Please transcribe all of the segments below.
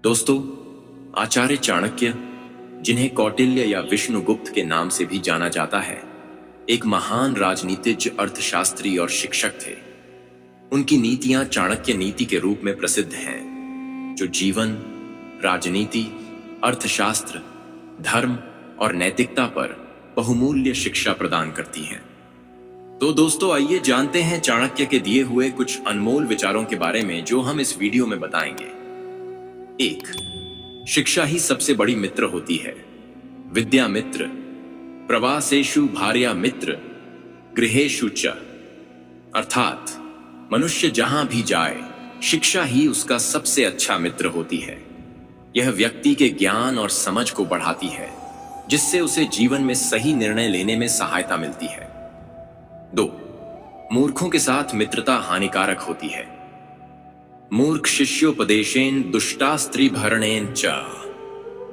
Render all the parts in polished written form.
दोस्तों, आचार्य चाणक्य, जिन्हें कौटिल्य या विष्णुगुप्त के नाम से भी जाना जाता है, एक महान राजनीतिज्ञ, अर्थशास्त्री और शिक्षक थे। उनकी नीतियां चाणक्य नीति के रूप में प्रसिद्ध हैं, जो जीवन, राजनीति, अर्थशास्त्र, धर्म और नैतिकता पर बहुमूल्य शिक्षा प्रदान करती हैं। तो दोस्तों, आइए जानते हैं चाणक्य के दिए हुए कुछ अनमोल विचारों के बारे में, जो हम इस वीडियो में बताएंगे। 1. शिक्षा ही सबसे बड़ी मित्र होती है। विद्या मित्र, प्रवासेषु भार्या मित्र, गृहेषु च। अर्थात मनुष्य जहां भी जाए, शिक्षा ही उसका सबसे अच्छा मित्र होती है। यह व्यक्ति के ज्ञान और समझ को बढ़ाती है, जिससे उसे जीवन में सही निर्णय लेने में सहायता मिलती है। 2. मूर्खों के साथ मित्रता हानिकारक होती है। मूर्ख शिष्योपदेशेन दुष्टास्त्रीभरणेन च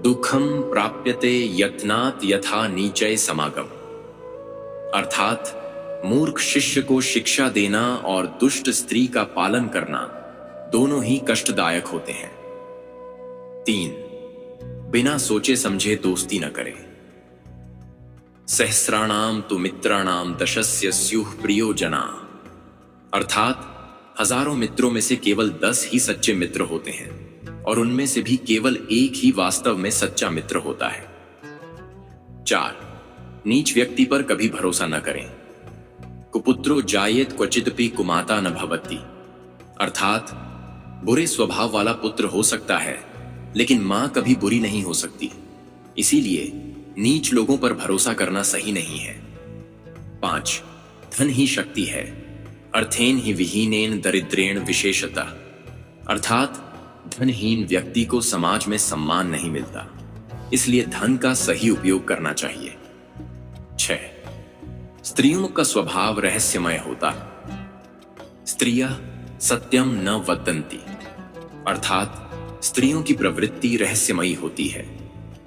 दुखम प्राप्यते यत्नात् यथा नीचय समागम। अर्थात मूर्ख शिष्य को शिक्षा देना और दुष्ट स्त्री का पालन करना दोनों ही कष्टदायक होते हैं। 3. बिना सोचे समझे दोस्ती न करें। सहस्राणाम तु मित्राणाम दशस्य स्युः प्रियो जना। अर्थात हजारों मित्रों में से केवल 10 ही सच्चे मित्र होते हैं, और उनमें से भी केवल एक ही वास्तव में सच्चा मित्र होता है। 4. नीच व्यक्ति पर कभी भरोसा न करें। कुपुत्रो जायेत क्वचिदपि कुमाता न भवति। अर्थात बुरे स्वभाव वाला पुत्र हो सकता है, लेकिन मां कभी बुरी नहीं हो सकती। इसीलिए नीच लोगों पर भरोसा करना सही नहीं है। 5. धन ही शक्ति है, अर्थेन ही विहीनेन दरिद्रेण विशेषतः। अर्थात धनहीन व्यक्ति को समाज में सम्मान नहीं मिलता, इसलिए धन का सही उपयोग करना चाहिए। 6. स्त्रियों का स्वभाव रहस्यमय होता। स्त्रियः सत्यम न वदन्ति। अर्थात स्त्रियों की प्रवृत्ति रहस्यमयी होती है,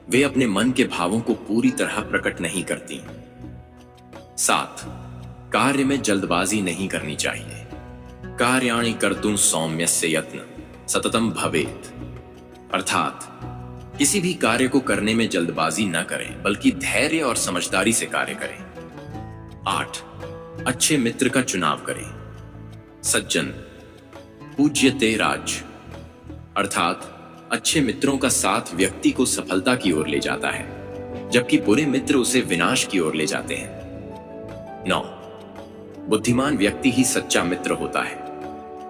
वे अपने मन के भावों को पूरी तरह प्रकट नहीं करती। 7. कार्य में जल्दबाजी नहीं करनी चाहिए। कार्याणि कर्तुं सौम्यस्य यत्न सततम भवेत्। अर्थात किसी भी कार्य को करने में जल्दबाजी न करें, बल्कि धैर्य और समझदारी से कार्य करें। 8. अच्छे मित्र का चुनाव करें। सज्जन पूज्यते राज। अर्थात अच्छे मित्रों का साथ व्यक्ति को सफलता की ओर ले जाता है, जबकि बुरे मित्र उसे विनाश की ओर ले जाते हैं। 9. बुद्धिमान व्यक्ति ही सच्चा मित्र होता है।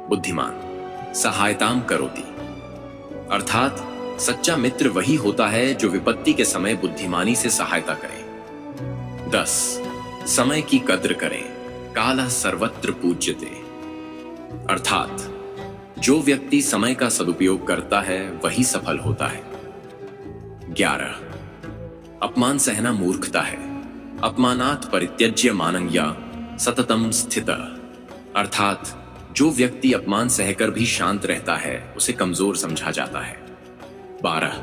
बुद्धिमान सहायताम करोति। अर्थात सच्चा मित्र वही होता है जो विपत्ति के समय बुद्धिमानी से सहायता करे। 10. समय की कद्र करें। कालः सर्वत्र पूज्यते। अर्थात जो व्यक्ति समय का सदुपयोग करता है, वही सफल होता है। 11. अपमान सहना मूर्खता है। अपमानात् परित्यज्य मानं या सततम स्थितः। अर्थात जो व्यक्ति अपमान सहकर भी शांत रहता है, उसे कमजोर समझा जाता है। 12.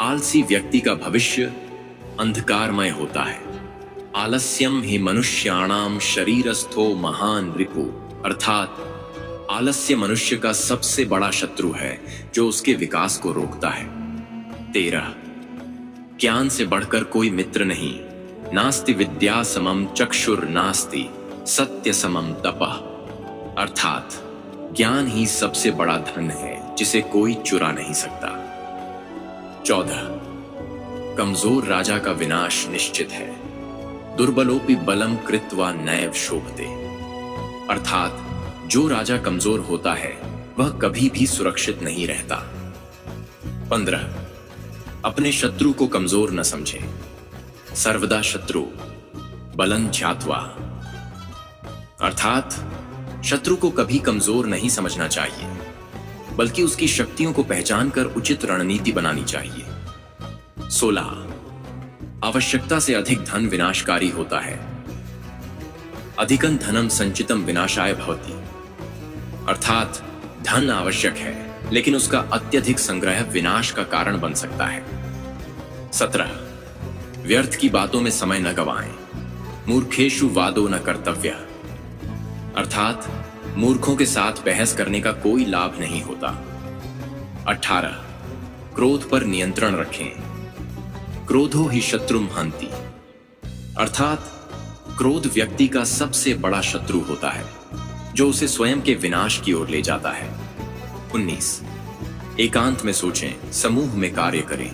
आलसी व्यक्ति का भविष्य अंधकारमय होता है। आलस्यम ही मनुष्याणाम शरीरस्थो महान रिपु। अर्थात आलस्य मनुष्य का सबसे बड़ा शत्रु है, जो उसके विकास को रोकता है। 13. ज्ञान से बढ़कर कोई मित्र नहीं। नास्ति विद्या समम चक्षुर नास्ति सत्य समम तपः। अर्थात ज्ञान ही सबसे बड़ा धन है, जिसे कोई चुरा नहीं सकता। 14. कमजोर राजा का विनाश निश्चित है। दुर्बलोपि बलम कृत्वा नैव शोभते। अर्थात जो राजा कमजोर होता है, वह कभी भी सुरक्षित नहीं रहता। 15. अपने शत्रु को कमजोर न समझे। सर्वदा शत्रु बलं ध्यात्वा। अर्थात शत्रु को कभी कमजोर नहीं समझना चाहिए, बल्कि उसकी शक्तियों को पहचानकर उचित रणनीति बनानी चाहिए। 16. आवश्यकता से अधिक धन विनाशकारी होता है। अधिकं धनम संचितम विनाशाय भवति। अर्थात धन आवश्यक है, लेकिन उसका अत्यधिक संग्रह विनाश का कारण बन सकता है। 17. व्यर्थ की बातों में समय न गवाएं। मूर्खेषु वादो न कर्तव्यः। अर्थात मूर्खों के साथ बहस करने का कोई लाभ नहीं होता। 18. क्रोध पर नियंत्रण रखें। क्रोधो ही शत्रुम हन्ति, अर्थात क्रोध व्यक्ति का सबसे बड़ा शत्रु होता है जो उसे स्वयं के विनाश की ओर ले जाता है। 19, एकांत में सोचें, समूह में कार्य करें।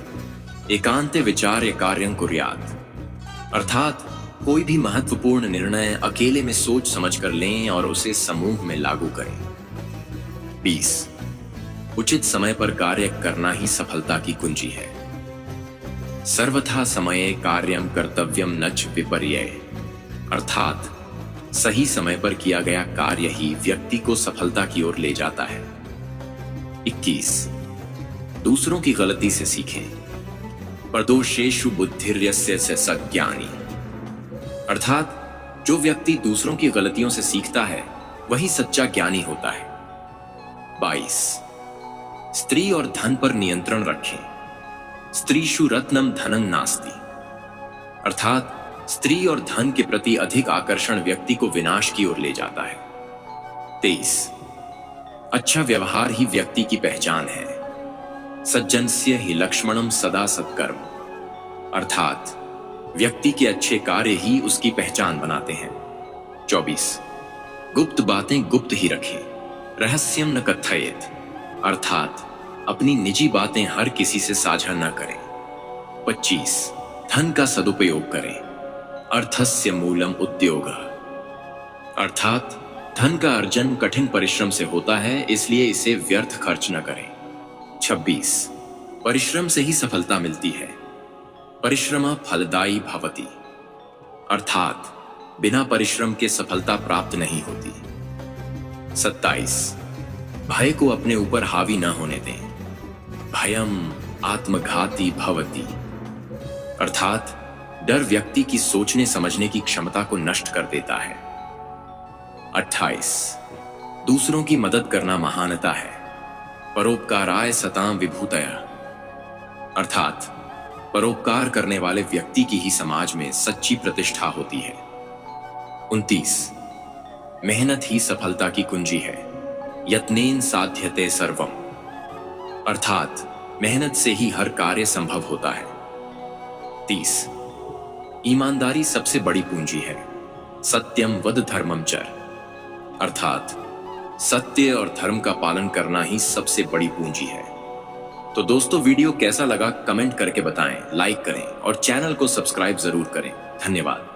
एकांते विचार्य कार्यं कुर्यात्, अर्थात कोई भी महत्वपूर्ण निर्णय अकेले में सोच समझ कर लें और उसे समूह में लागू करें। 20, उचित समय पर कार्य करना ही सफलता की कुंजी है। सर्वथा समये कार्यं कर्तव्यम नच विपर्यय, अर्थात सही समय पर किया गया कार्य ही व्यक्ति को सफलता की ओर ले जाता है। 21, दूसरों की गलती से सीखें। परदोषेषु बुद्धिर्यस्य स ज्ञानी, अर्थात जो व्यक्ति दूसरों की गलतियों से सीखता है वही सच्चा ज्ञानी होता है। 22, स्त्री और धन पर नियंत्रण रखें। स्त्रीषु रत्नम धनं नास्ति, अर्थात स्त्री और धन के प्रति अधिक आकर्षण व्यक्ति को विनाश की ओर ले जाता है। 23, अच्छा व्यवहार ही व्यक्ति की पहचान है। सज्जनस्य ही लक्ष्मणम सदा सत्कर्म, अर्थात व्यक्ति के अच्छे कार्य ही उसकी पहचान बनाते हैं। 24, गुप्त बातें गुप्त ही रखें। रहस्यम न कथयेत, अर्थात अपनी निजी बातें हर किसी से साझा न करें। 25, धन का सदुपयोग करें। अर्थस्य मूलम उद्योग, अर्थात धन का अर्जन कठिन परिश्रम से होता है, इसलिए इसे व्यर्थ खर्च न करें। 26, परिश्रम से ही सफलता मिलती है। परिश्रम फलदायी भवति, अर्थात बिना परिश्रम के सफलता प्राप्त नहीं होती। 27, भय को अपने ऊपर हावी न होने दें। भयम आत्मघाती भवति, अर्थात डर व्यक्ति की सोचने समझने की क्षमता को नष्ट कर देता है। 28, दूसरों की मदद करना महानता है। परोपकाराय सतां विभूतयः, अर्थात परोपकार करने वाले व्यक्ति की ही समाज में सच्ची प्रतिष्ठा होती है। 29, मेहनत ही सफलता की कुंजी है। यत्नेन साध्यते सर्वम, अर्थात मेहनत से ही हर कार्य संभव होता है। 30, ईमानदारी सबसे बड़ी पूंजी है। सत्यम वद धर्मम चर, अर्थात सत्य और धर्म का पालन करना ही सबसे बड़ी पूंजी है। तो दोस्तों, वीडियो कैसा लगा कमेंट करके बताएं, लाइक करें और चैनल को सब्सक्राइब जरूर करें। धन्यवाद।